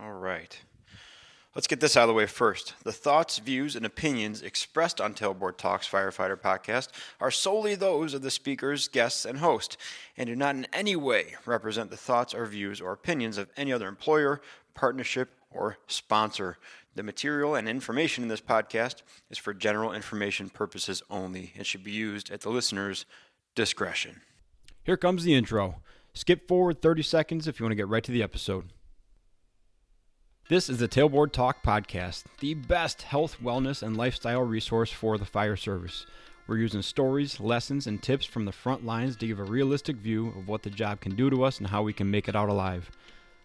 All right. Let's get this out of the way first. The thoughts, views, and opinions expressed on Tailboard Talks Firefighter Podcast are solely those of the speakers, guests, and host, and do not in any way represent the thoughts or views or opinions of any other employer, partnership, or sponsor. The material and information in this podcast is for general information purposes only and should be used at the listener's discretion. Here comes the intro. Skip forward 30 seconds if you want to get right to the episode. This is the Tailboard Talk Podcast, the best health, wellness, and lifestyle resource for the fire service. We're using stories, lessons, and tips from the front lines to give a realistic view of what the job can do to us and how we can make it out alive.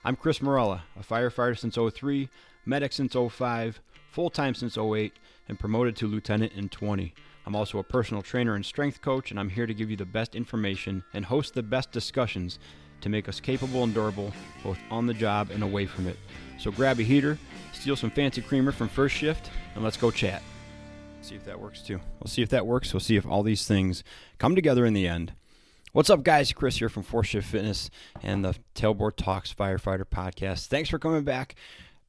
I'm Chris Morella, a firefighter since 03, medic since 05, full-time since 08, and promoted to lieutenant in 20. I'm also a personal trainer and strength coach, and I'm here to give you the best information and host the best discussions to make us capable and durable, both on the job and away from it. So grab a heater, steal some fancy creamer from First Shift, and let's go chat. See if that works too. We'll see if that works. We'll see if all these things come together in the end. What's up, guys? Chris here from First Shift Fitness and the Tailboard Talks Firefighter Podcast. Thanks for coming back.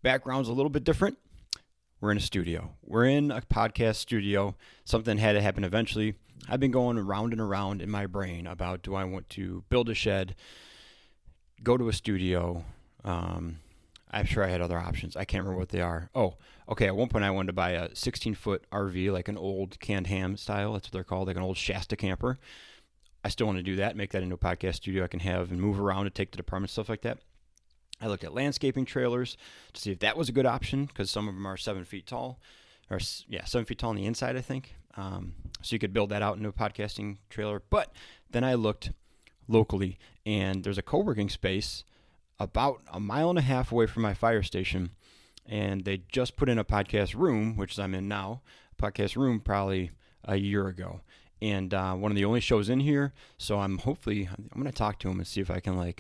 Background's a little bit different. We're in a studio. We're in a podcast studio. Something had to happen eventually. I've been going around and around in my brain about, do I want to build a shed, go to a studio? I'm sure I had other options. I can't remember what they are. Oh, okay. At one point, I wanted to buy a 16-foot RV, like an old canned ham style. That's what they're called, like an old Shasta camper. I still want to do that, make that into a podcast studio I can have and move around to take to the department, stuff like that. I looked at landscaping trailers to see if that was a good option because some of them are 7 feet tall, 7 feet tall on the inside, I think. So you could build that out into a podcasting trailer. But then I looked locally, and there's a co-working space about a mile and a half away from my fire station, and they just put in a podcast room, which I'm in now, a podcast room probably a year ago. And one of the only shows in here, so I'm going to talk to them and see if I can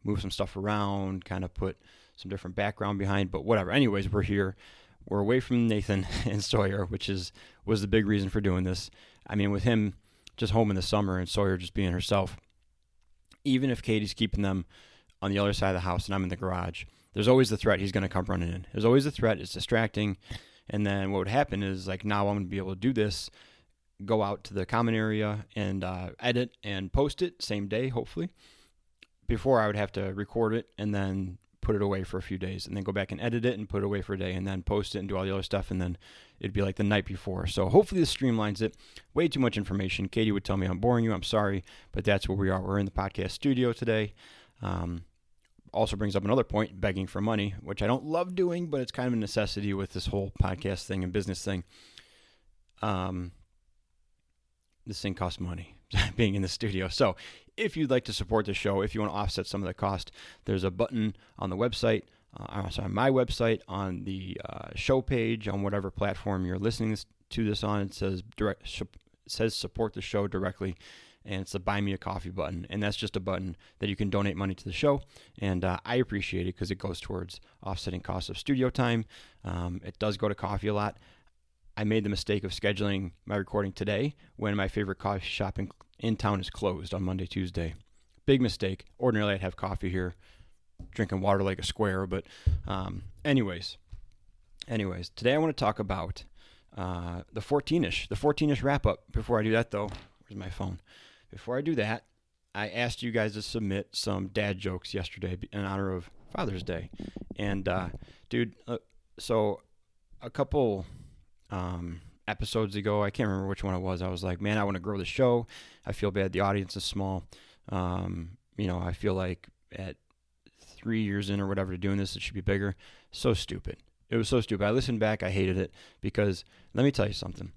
move some stuff around, kind of put some different background behind, but whatever. Anyways, we're here. We're away from Nathan and Sawyer, which was the big reason for doing this. I mean, with him just home in the summer and Sawyer just being herself, even if Katie's keeping them on the other side of the house and I'm in the garage, there's always the threat he's going to come running in. There's always the threat. It's distracting. And then what would happen is now I'm going to be able to do this, go out to the common area and edit and post it same day, hopefully. Before I would have to record it and then put it away for a few days and then go back and edit it and put it away for a day and then post it and do all the other stuff. And then it'd be like the night before. So hopefully this streamlines it. Way too much information. Katie would tell me I'm boring you. I'm sorry, but that's where we are. We're in the podcast studio today. Also brings up another point, begging for money, which I don't love doing, but it's kind of a necessity with this whole podcast thing and business thing. This thing costs money, being in the studio. So if you'd like to support the show, if you want to offset some of the cost, there's a button on the website, on my website, on the show page, on whatever platform you're listening to this on. It says support the show directly, and it's the Buy Me a Coffee button. And that's just a button that you can donate money to the show. And I appreciate it because it goes towards offsetting costs of studio time. It does go to coffee a lot. I made the mistake of scheduling my recording today when my favorite coffee shop in town is closed on Monday, Tuesday. Big mistake. Ordinarily, I'd have coffee here, drinking water like a square. But anyways, today I want to talk about the 14-ish wrap-up. Before I do that, though, where's my phone? Before I do that, I asked you guys to submit some dad jokes yesterday in honor of Father's Day. And, so a couple episodes ago, I can't remember which one it was, I was like, man, I want to grow the show. I feel bad the audience is small. I feel like at 3 years in or whatever to doing this, it should be bigger. So stupid. It was so stupid. I listened back. I hated it because let me tell you something.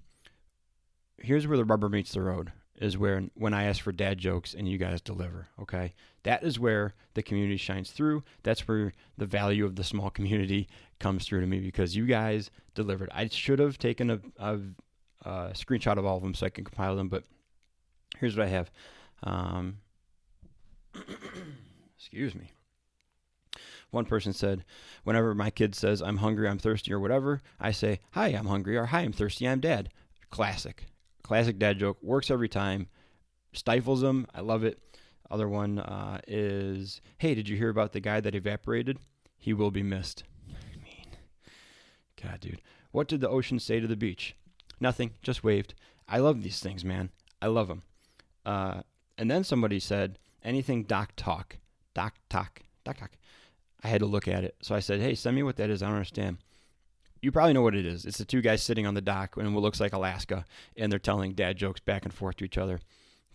Here's where the rubber meets the road, is when I ask for dad jokes and you guys deliver, okay? That is where the community shines through. That's where the value of the small community comes through to me because you guys delivered. I should have taken a screenshot of all of them so I can compile them, but here's what I have. Excuse me. One person said, whenever my kid says, I'm hungry, I'm thirsty, or whatever, I say, hi, I'm hungry, or hi, I'm thirsty, I'm dad. Classic dad joke. Works every time. Stifles them. I love it. Other one is, hey, did you hear about the guy that evaporated? He will be missed. God, dude. What did the ocean say to the beach? Nothing, just waved. I love these things, man. I love them. And then somebody said, anything dock talk. Dock talk. Dock talk. I had to look at it. So I said, hey, send me what that is. I don't understand. You probably know what it is. It's the two guys sitting on the dock in what looks like Alaska, and they're telling dad jokes back and forth to each other.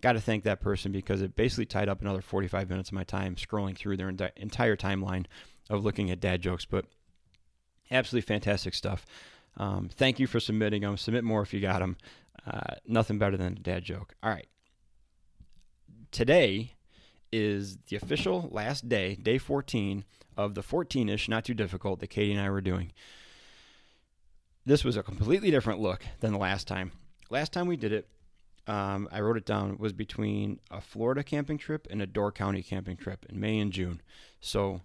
Got to thank that person because it basically tied up another 45 minutes of my time scrolling through their entire timeline of looking at dad jokes. But absolutely fantastic stuff. Thank you for submitting them. Submit more if you got them. Nothing better than a dad joke. All right. Today is the official last day, day 14, of the 14-ish, not too difficult, that Katie and I were doing. This was a completely different look than the last time. Last time we did it, I wrote it down, was between a Florida camping trip and a Door County camping trip in May and June. So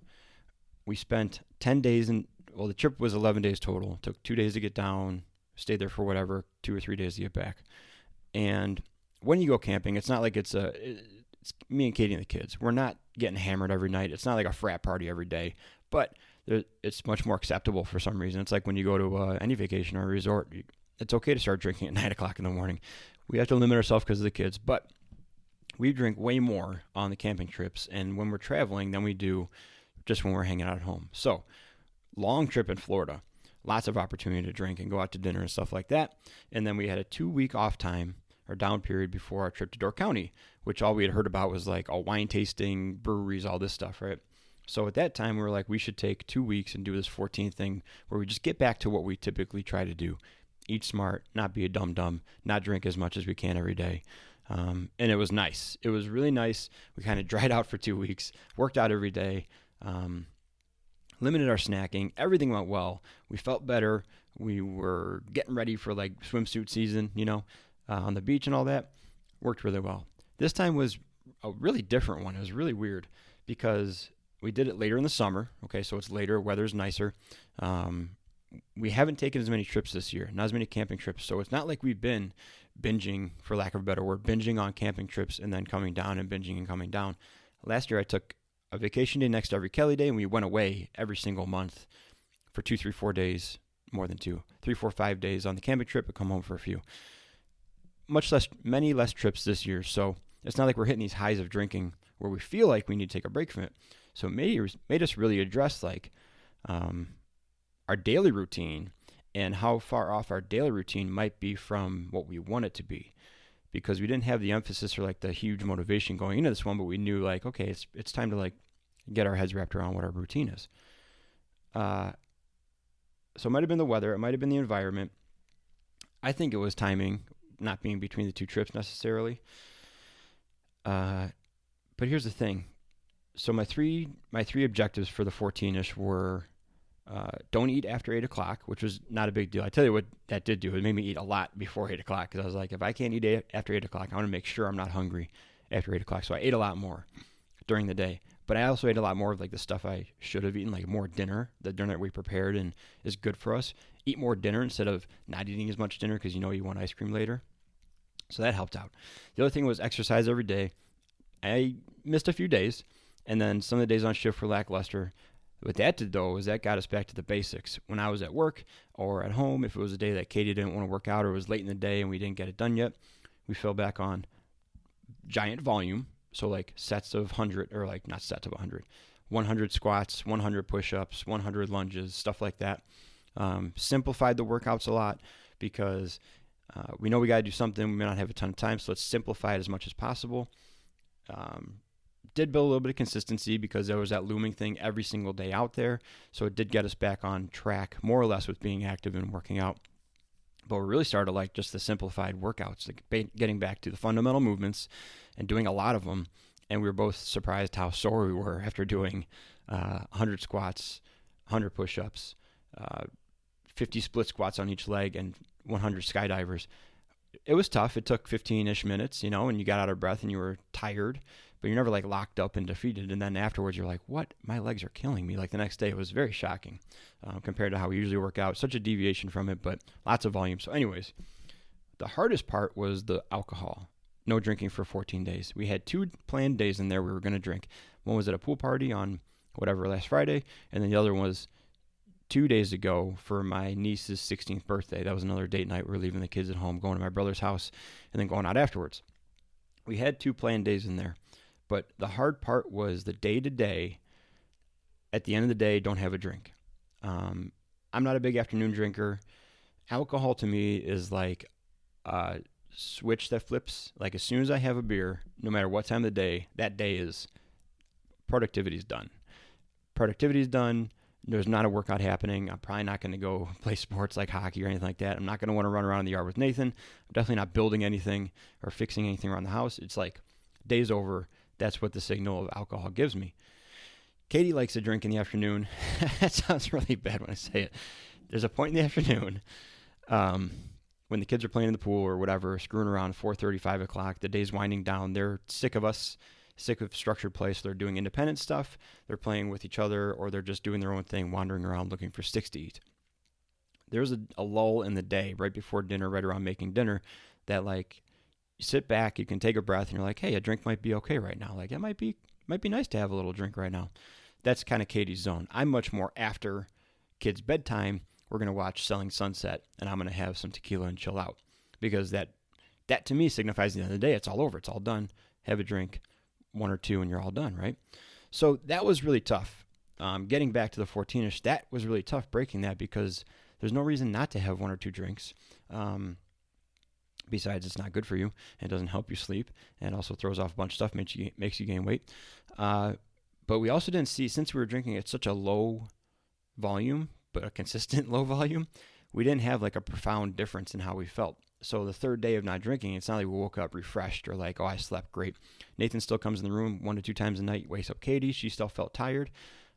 we spent 10 days the trip was 11 days total. It took 2 days to get down, stayed there for whatever, 2 or 3 days to get back. And when you go camping, it's not like it's me and Katie and the kids. We're not getting hammered every night. It's not like a frat party every day, but it's much more acceptable for some reason. It's like when you go to any vacation or a resort, it's okay to start drinking at 9 o'clock in the morning. We have to limit ourselves because of the kids, but we drink way more on the camping trips and when we're traveling than we do just when we're hanging out at home. So, long trip in Florida, lots of opportunity to drink and go out to dinner and stuff like that. And then we had a 2-week off time or down period before our trip to Door County, which all we had heard about was like a wine tasting, breweries, all this stuff, right? So at that time, we were like, we should take 2 weeks and do this 14th thing where we just get back to what we typically try to do. Eat smart, not be a dum-dum, not drink as much as we can every day. And it was nice. It was really nice. We kind of dried out for 2 weeks, worked out every day, limited our snacking. Everything went well. We felt better. We were getting ready for like swimsuit season, on the beach and all that. Worked really well. This time was a really different one. It was really weird because we did it later in the summer. Okay, so it's later. Weather's nicer. We haven't taken as many trips this year, not as many camping trips. So it's not like we've been binging, for lack of a better word, binging on camping trips and then coming down and binging and coming down. Last year I took a vacation day next to every Kelly day, and we went away every single month for 2, 3, 4 days, more than 2, 3, 4, 5 days on the camping trip and come home for a few. Many less trips this year. So it's not like we're hitting these highs of drinking where we feel like we need to take a break from it. So it made us really address our daily routine and how far off our daily routine might be from what we want it to be, because we didn't have the emphasis or like the huge motivation going into this one, but we knew like, okay, it's time to like get our heads wrapped around what our routine is. So it might have been the weather, it might have been the environment. I think it was timing, not being between the two trips necessarily. But here's the thing. So my three objectives for the 14-ish were don't eat after 8 o'clock, which was not a big deal. I tell you what that did do. It made me eat a lot before 8 o'clock because I was like, if I can't eat after 8 o'clock, I want to make sure I'm not hungry after 8 o'clock. So I ate a lot more during the day. But I also ate a lot more of like the stuff I should have eaten, like more dinner, the dinner that we prepared and is good for us. Eat more dinner instead of not eating as much dinner because you want ice cream later. So that helped out. The other thing was exercise every day. I missed a few days, and then some of the days on shift were lackluster. What that did, though, is that got us back to the basics. When I was at work or at home, if it was a day that Katie didn't want to work out or it was late in the day and we didn't get it done yet, we fell back on giant volume. So like sets of 100, or like not sets of 100, 100 squats, 100 push-ups, 100 lunges, stuff like that. Simplified the workouts a lot because we know we got to do something. We may not have a ton of time, so let's simplify it as much as possible. Did build a little bit of consistency because there was that looming thing every single day out there. So it did get us back on track, more or less, with being active and working out. But we really started like just the simplified workouts, like getting back to the fundamental movements and doing a lot of them. And we were both surprised how sore we were after doing 100 squats, 100 push-ups, 50 split squats on each leg, and 100 skydivers. It was tough. It took 15-ish minutes, and you got out of breath and you were tired, but you're never like locked up and defeated. And then afterwards you're like, what? My legs are killing me. Like the next day it was very shocking compared to how we usually work out. Such a deviation from it, but lots of volume. So anyways, the hardest part was the alcohol. No drinking for 14 days. We had 2 planned days in there we were going to drink. One was at a pool party on whatever last Friday, and then the other one was 2 days ago for my niece's 16th birthday. That was another date night. We were leaving the kids at home, going to my brother's house, and then going out afterwards. We had 2 planned days in there, but the hard part was the day-to-day. At the end of the day, don't have a drink. I'm not a big afternoon drinker. Alcohol to me is like a switch that flips. Like as soon as I have a beer, no matter what time of the day, that day is productivity's done. Productivity's done. There's not a workout happening. I'm probably not going to go play sports like hockey or anything like that. I'm not going to want to run around in the yard with Nathan. I'm definitely not building anything or fixing anything around the house. It's like day's over. That's what the signal of alcohol gives me. Katie likes to drink in the afternoon. That sounds really bad when I say it. There's a point in the afternoon when the kids are playing in the pool or whatever, screwing around 4:30, 5 o'clock. The day's winding down. They're sick of us, sick of structured play, so they're doing independent stuff. They're playing with each other, or they're just doing their own thing, wandering around looking for sticks to eat. There's a lull in the day right before dinner, right around making dinner, that like you sit back, you can take a breath, and you're like, hey, a drink might be okay right now. Like it might be nice to have a little drink right now. That's kind of Katie's zone. I'm much more after kids' bedtime. We're going to watch Selling Sunset, and I'm going to have some tequila and chill out. Because that to me signifies the end of the day, it's all over. It's all done. Have a drink, 1 or 2, and you're all done, right? So that was really tough. Getting back to the 14-ish, that was really tough breaking that because there's no reason not to have 1 or 2 drinks. Besides, it's not good for you. It doesn't help you sleep, and also throws off a bunch of stuff, makes you gain weight. But we also didn't see, since we were drinking at such a low volume, but a consistent low volume, we didn't have like a profound difference in how we felt. So the third day of not drinking, it's not like we woke up refreshed or like, oh, I slept great. Nathan still comes in the room 1 to 2 times a night, wakes up Katie. She still felt tired.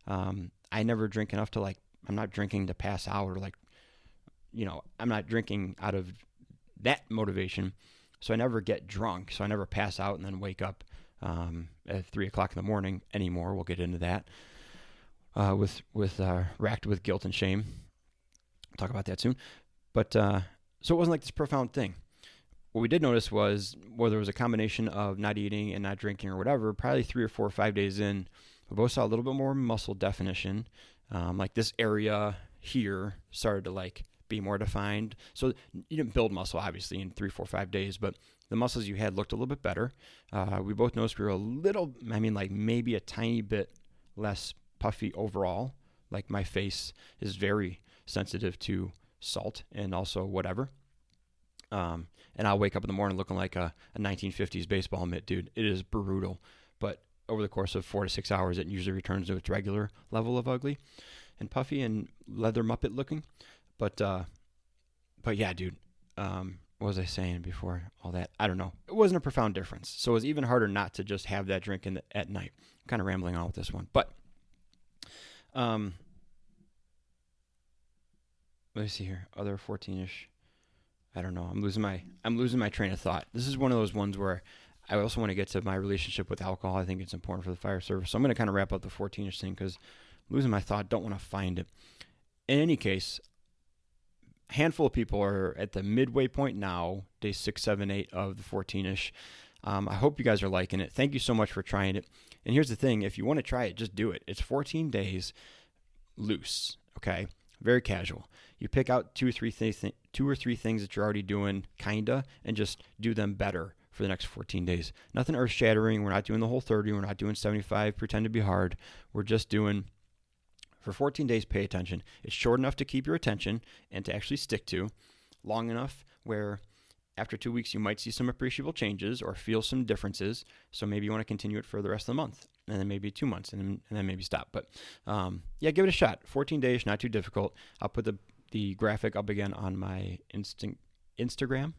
I never drink enough to like, I'm not drinking to pass out or like, I'm not drinking out of that motivation. So I never get drunk. So I never pass out and then wake up at 3 o'clock in the morning anymore. We'll get into that racked with guilt and shame. I'll talk about that soon. But so it wasn't like this profound thing. What we did notice was whether it was a combination of not eating and not drinking or whatever, probably 3 or 4 or 5 days in, we both saw a little bit more muscle definition. Like this area here started to like be more defined. So you didn't build muscle obviously in 3, 4, 5 days, but the muscles you had looked a little bit better. We both noticed we were like maybe a tiny bit less puffy overall. Like my face is very sensitive to salt and also whatever. And I'll wake up in the morning looking like a 1950s baseball mitt, dude. It is brutal. But over the course of 4 to 6 hours, it usually returns to its regular level of ugly and puffy and leather Muppet looking. But yeah, dude. What was I saying before all that? I don't know. It wasn't a profound difference. So it was even harder not to just have that drink at night. I'm kind of rambling on with this one. But let me see here. Other 14-ish. I don't know. I'm losing my train of thought. This is one of those ones where I also want to get to my relationship with alcohol. I think it's important for the fire service. So I'm going to kind of wrap up the 14-ish thing because I'm losing my thought. Don't want to find it. In any case, a handful of people are at the midway point now, day 6, 7, 8 of the 14-ish. I hope you guys are liking it. Thank you so much for trying it. And here's the thing. If you want to try it, just do it. It's 14 days loose, okay? Very casual. You pick out 2 or 3 things that you're already doing, kinda, and just do them better for the next 14 days. Nothing earth-shattering. We're not doing the whole 30. We're not doing 75. Pretend to be hard. We're just doing, for 14 days, pay attention. It's short enough to keep your attention and to actually stick to, long enough where after 2 weeks you might see some appreciable changes or feel some differences. So maybe you want to continue it for the rest of the month, and then maybe 2 months, and then maybe stop. But yeah, give it a shot. 14 days, not too difficult. I'll put the graphic up again on my Instagram,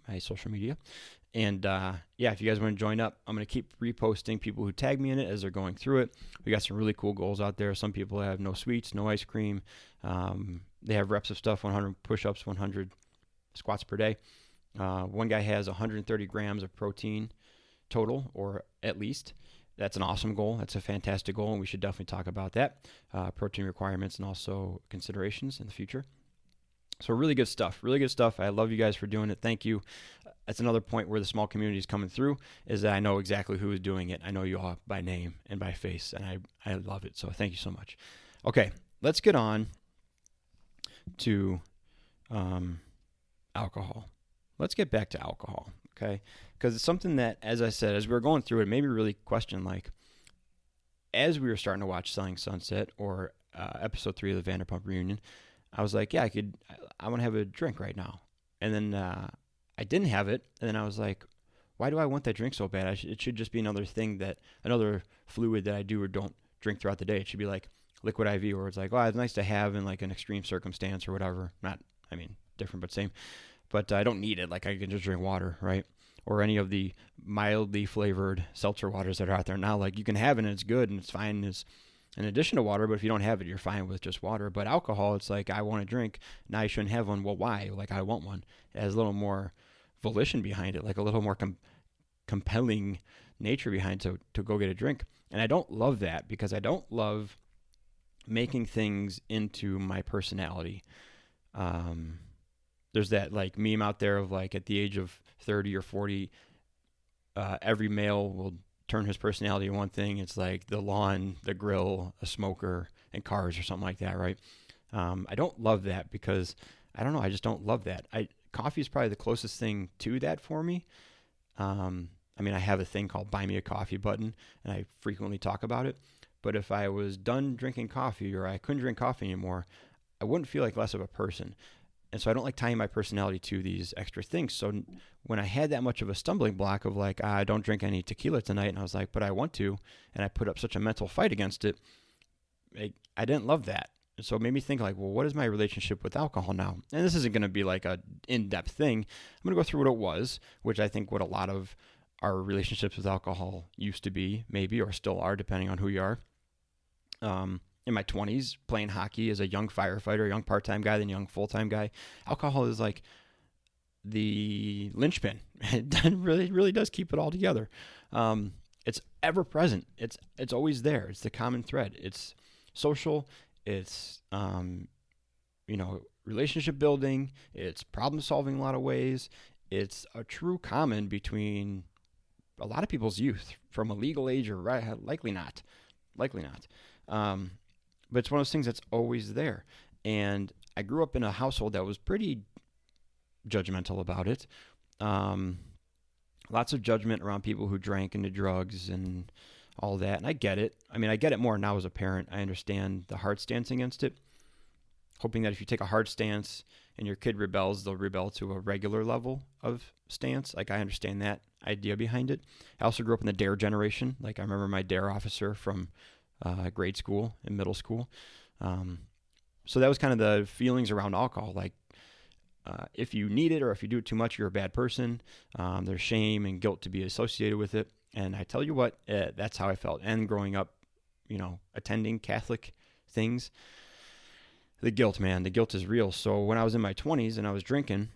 my social media. And yeah, if you guys want to join up, I'm going to keep reposting people who tag me in it as they're going through it. We got some really cool goals out there. Some people have no sweets, no ice cream. They have reps of stuff, 100 push-ups, 100 squats per day. One guy has 130 grams of protein total, or at least. That's an awesome goal. That's a fantastic goal, and we should definitely talk about that. Protein requirements and also considerations in the future. So really good stuff. Really good stuff. I love you guys for doing it. Thank you. That's another point where the small community is coming through, is that I know exactly who is doing it. I know you all by name and by face, and I love it. So thank you so much. Okay, let's get on to alcohol. Let's get back to alcohol, okay? Because it's something that, as I said, as we were going through it, made me really question, like, as we were starting to watch Selling Sunset or episode 3 of the Vanderpump Reunion, I was like, yeah, I want to have a drink right now. And then I didn't have it, and then I was like, why do I want that drink so bad? It should just be another fluid that I do or don't drink throughout the day. It should be like liquid IV, where it's like, oh, it's nice to have in like an extreme circumstance or whatever. Different but same. But I don't need it. Like, I can just drink water, right? Or any of the mildly flavored seltzer waters that are out there now. Like, you can have it and it's good and it's fine as an addition to water, but if you don't have it, you're fine with just water. But alcohol, it's like, I want a drink. Now you shouldn't have one. Well, why? Like, I want one. It has a little more volition behind it, like a little more compelling nature behind to go get a drink. And I don't love that, because I don't love making things into my personality. There's that like meme out there of like, at the age of 30 or 40, every male will turn his personality to one thing. It's like the lawn, the grill, a smoker, and cars or something like that, right? I don't love that, because I don't know, I just don't love that. Coffee is probably the closest thing to that for me. I have a thing called Buy Me a Coffee button, and I frequently talk about it. But if I was done drinking coffee, or I couldn't drink coffee anymore, I wouldn't feel like less of a person. And so I don't like tying my personality to these extra things. So when I had that much of a stumbling block of like, I don't drink any tequila tonight, and I was like, but I want to, and I put up such a mental fight against it, I didn't love that. And so it made me think like, well, what is my relationship with alcohol now? And this isn't going to be like a in-depth thing. I'm going to go through what it was, which I think what a lot of our relationships with alcohol used to be, maybe, or still are, depending on who you are. In my 20s, playing hockey as a young firefighter, a young part-time guy, then young full-time guy, alcohol is like the linchpin. It really does keep it all together. It's ever present. It's always there. It's the common thread. It's social. It's relationship building. It's problem solving in a lot of ways. It's a true common between a lot of people's youth from a legal age, or likely not. But it's one of those things that's always there. And I grew up in a household that was pretty judgmental about it. Lots of judgment around people who drank and did drugs and all that. And I get it. I get it more now as a parent. I understand the hard stance against it. Hoping that if you take a hard stance and your kid rebels, they'll rebel to a regular level of stance. Like, I understand that idea behind it. I also grew up in the DARE generation. Like, I remember my DARE officer from grade school and middle school. So that was kind of the feelings around alcohol. Like, if you need it or if you do it too much, you're a bad person. There's shame and guilt to be associated with it. And I tell you what, that's how I felt. And growing up, attending Catholic things, the guilt is real. So when I was in my 20s and I was drinking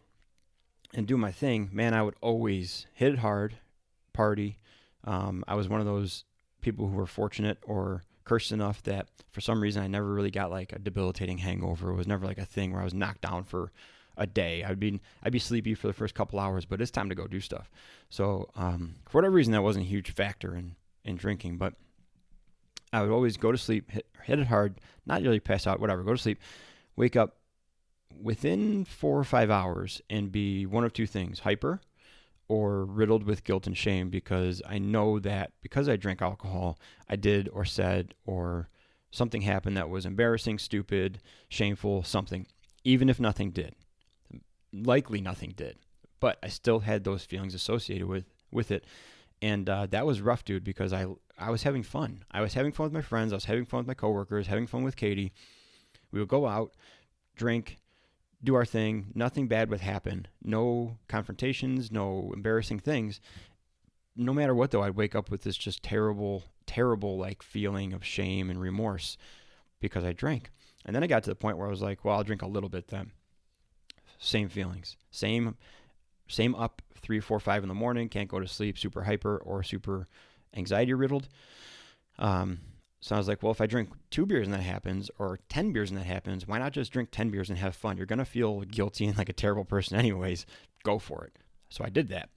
and doing my thing, man, I would always hit it hard, party. I was one of those people who were fortunate or cursed enough that for some reason I never really got like a debilitating hangover. It was never like a thing where I was knocked down for a day. I'd be sleepy for the first couple hours, but it's time to go do stuff. So for whatever reason, that wasn't a huge factor in drinking, but I would always go to sleep, hit it hard, not really pass out, whatever, go to sleep, wake up within 4 or 5 hours and be one of two things: hyper or riddled with guilt and shame, because I know that because I drank alcohol, I did or said or something happened that was embarrassing, stupid, shameful, something, even if nothing did. Likely nothing did, but I still had those feelings associated with it. And that was rough, dude, because I was having fun. I was having fun with my friends. I was having fun with my coworkers, having fun with Katie. We would go out, drink, do our thing. Nothing bad would happen. No confrontations, no embarrassing things. No matter what, though, I'd wake up with this just terrible, terrible like feeling of shame and remorse because I drank. And then I got to the point where I was like, well, I'll drink a little bit then. Same feelings. Same up 3, 4, 5 in the morning, can't go to sleep, super hyper or super anxiety riddled. So I was like, well, if I drink 2 beers and that happens, or 10 beers and that happens, why not just drink 10 beers and have fun? You're going to feel guilty and like a terrible person anyways. Go for it. So I did that.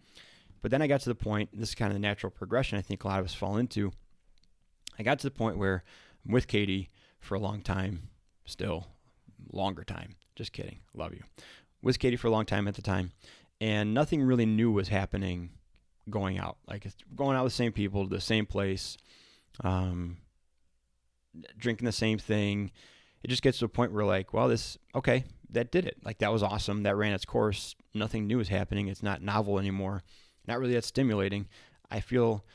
But then I got to the point, this is kind of the natural progression I think a lot of us fall into. I got to the point where I'm with Katie for a long time, still longer time. Just kidding. Love you. Was Katie for a long time at the time, and nothing really new was happening going out. Like going out with the same people, the same place, drinking the same thing. It just gets to a point where like, well, that did it. Like that was awesome. That ran its course. Nothing new is happening. It's not novel anymore. Not really that stimulating. I feel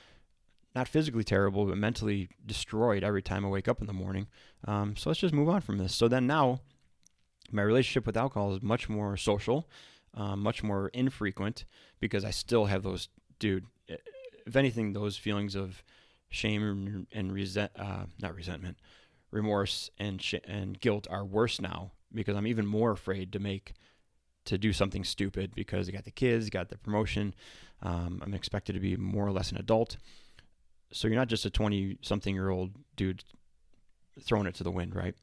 not physically terrible, but mentally destroyed every time I wake up in the morning. So let's just move on from this. So then now my relationship with alcohol is much more social, much more infrequent, because I still have those, if anything, those feelings of shame and remorse and guilt are worse now, because I'm even more afraid to do something stupid, because I got the kids, got the promotion. I'm expected to be more or less an adult. So you're not just a 20-something-year-old dude throwing it to the wind, right?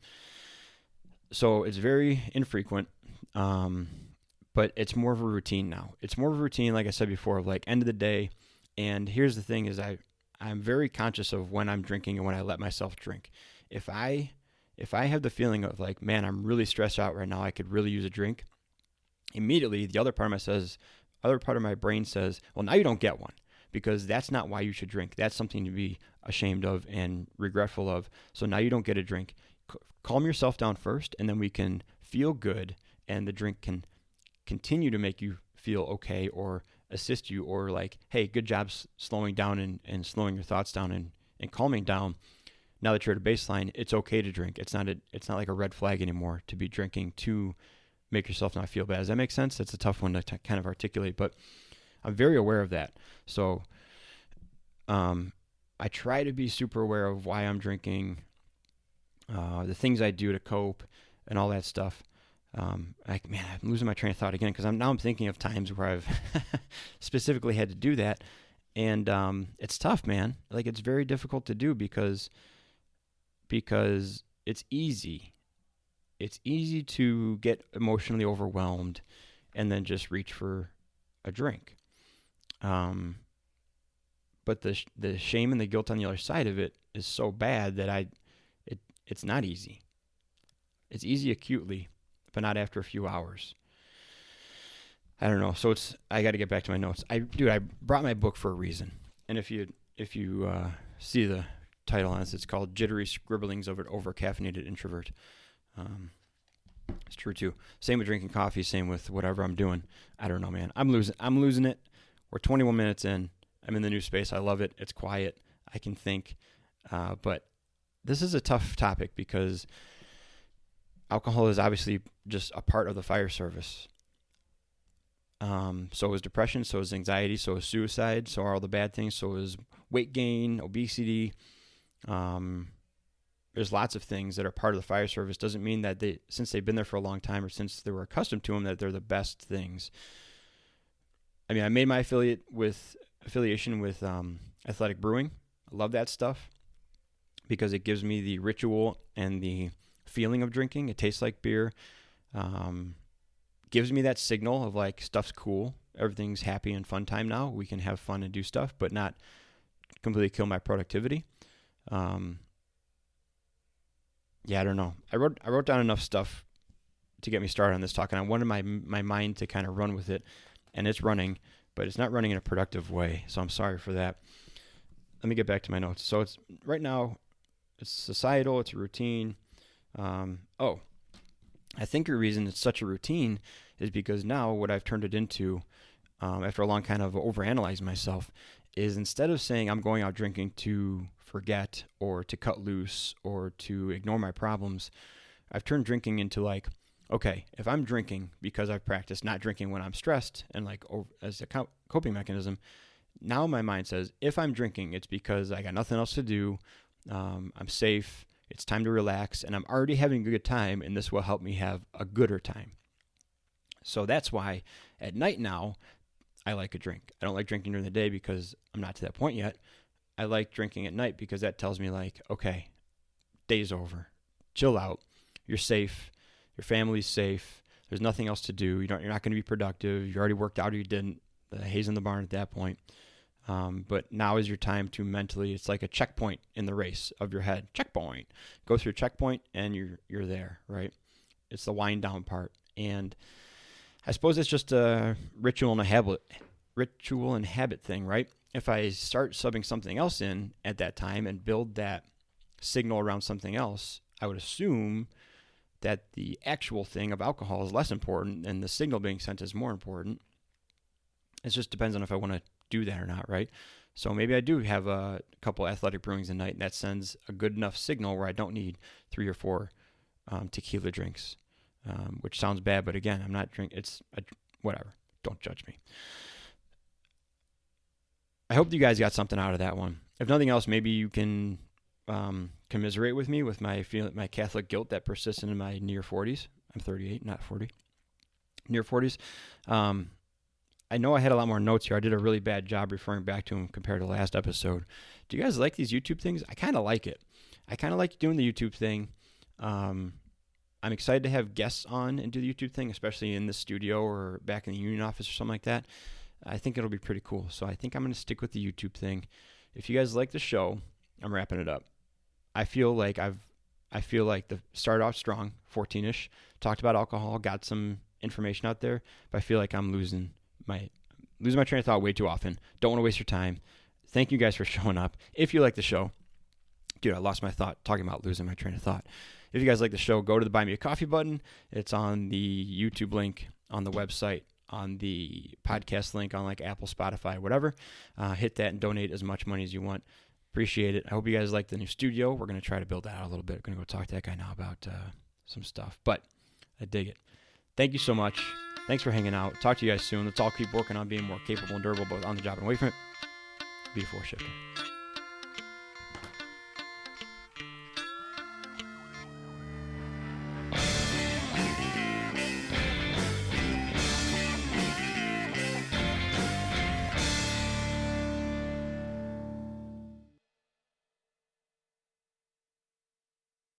So it's very infrequent, but it's more of a routine now. It's more of a routine, like I said before, of like end of the day. And here's the thing is I'm very conscious of when I'm drinking and when I let myself drink. If I have the feeling of like, man, I'm really stressed out right now, I could really use a drink, immediately the other part of my brain says, well, now you don't get one, because that's not why you should drink. That's something to be ashamed of and regretful of. So now you don't get a drink. Calm yourself down first, and then we can feel good, and the drink can continue to make you feel okay or assist you, or like, hey, good job slowing down and slowing your thoughts down and calming down. Now that you're at a baseline, it's okay to drink. It's not like a red flag anymore to be drinking to make yourself not feel bad. Does that make sense? That's a tough one to kind of articulate, but I'm very aware of that. So I try to be super aware of why I'm drinking, the things I do to cope, and all that stuff. I'm losing my train of thought again, because I'm thinking of times where I've specifically had to do that, and it's tough, man. Like it's very difficult to do because it's easy. It's easy to get emotionally overwhelmed and then just reach for a drink. But the shame and the guilt on the other side of it is so bad that it's not easy. It's easy acutely, but not after a few hours. I don't know. So I got to get back to my notes. I brought my book for a reason. And if you see the title on it, it's called Jittery Scribblings of an Over-Caffeinated Introvert. It's true too. Same with drinking coffee. Same with whatever I'm doing. I don't know, man. I'm losing it. We're 21 minutes in. I'm in the new space. I love it. It's quiet. I can think. But this is a tough topic because alcohol is obviously just a part of the fire service. So is depression. So is anxiety. So is suicide. So are all the bad things. So is weight gain, obesity. There's lots of things that are part of the fire service. Doesn't mean that since they've been there for a long time or since they were accustomed to them, that they're the best things. I mean, I made my affiliation with Athletic Brewing. I love that stuff because it gives me the ritual and the feeling of drinking. It tastes like beer. Gives me that signal of like stuff's cool. Everything's happy and fun time now. We can have fun and do stuff, but not completely kill my productivity. Yeah, I don't know. I wrote down enough stuff to get me started on this talk, and I wanted my mind to kind of run with it, and it's running, but it's not running in a productive way, so I'm sorry for that. Let me get back to my notes. So it's right now, it's societal, it's a routine. I think the reason it's such a routine is because now what I've turned it into, after a long kind of overanalyzing myself, is instead of saying I'm going out drinking to forget or to cut loose or to ignore my problems, I've turned drinking into like, okay, if I'm drinking because I've practiced not drinking when I'm stressed and like as a coping mechanism, now my mind says if I'm drinking, it's because I got nothing else to do, I'm safe, it's time to relax, and I'm already having a good time, and this will help me have a gooder time. So that's why at night now, I like a drink. I don't like drinking during the day because I'm not to that point yet. I like drinking at night because that tells me like, okay, day's over. Chill out. You're safe. Your family's safe. There's nothing else to do. You're not going to be productive. You already worked out or you didn't. The hay's in the barn at that point. But now is your time to mentally, it's like a checkpoint in the race of your head. Checkpoint. Go through a checkpoint and you're there, right? It's the wind down part. And I suppose it's just a ritual and habit thing, right? If I start subbing something else in at that time and build that signal around something else, I would assume that the actual thing of alcohol is less important and the signal being sent is more important. It just depends on if I want to do that or not, right? So maybe I do have a couple athletic brewings a night, and that sends a good enough signal where I don't need 3 or 4 tequila drinks, which sounds bad, but again, I'm not drinking. Whatever. Don't judge me. I hope you guys got something out of that one. If nothing else, maybe you can commiserate with me with my Catholic guilt that persists in my near 40s. I'm 38, not 40. Near 40s. I know I had a lot more notes here. I did a really bad job referring back to them compared to the last episode. Do you guys like these YouTube things? I kind of like it. I kind of like doing the YouTube thing. I'm excited to have guests on and do the YouTube thing, especially in the studio or back in the union office or something like that. I think it'll be pretty cool. So I think I'm going to stick with the YouTube thing. If you guys like the show, I'm wrapping it up. I feel like the started off strong, 14-ish, talked about alcohol, got some information out there, but I feel like I'm losing my train of thought way too often. Don't want to waste your time. Thank you guys for showing up. If you like the show, dude, I lost my thought talking about losing my train of thought. If you guys like the show, go to the Buy Me a Coffee button. It's on the YouTube link, on the website, on the podcast link on like Apple, Spotify, whatever. Hit that and donate as much money as you want. Appreciate it. I hope you guys like the new studio. We're going to try to build that out a little bit. We're going to go talk to that guy now about some stuff, but I dig it. Thank you so much. Thanks for hanging out. Talk to you guys soon. Let's all keep working on being more capable and durable, both on the job and away from it. Be a force shifter.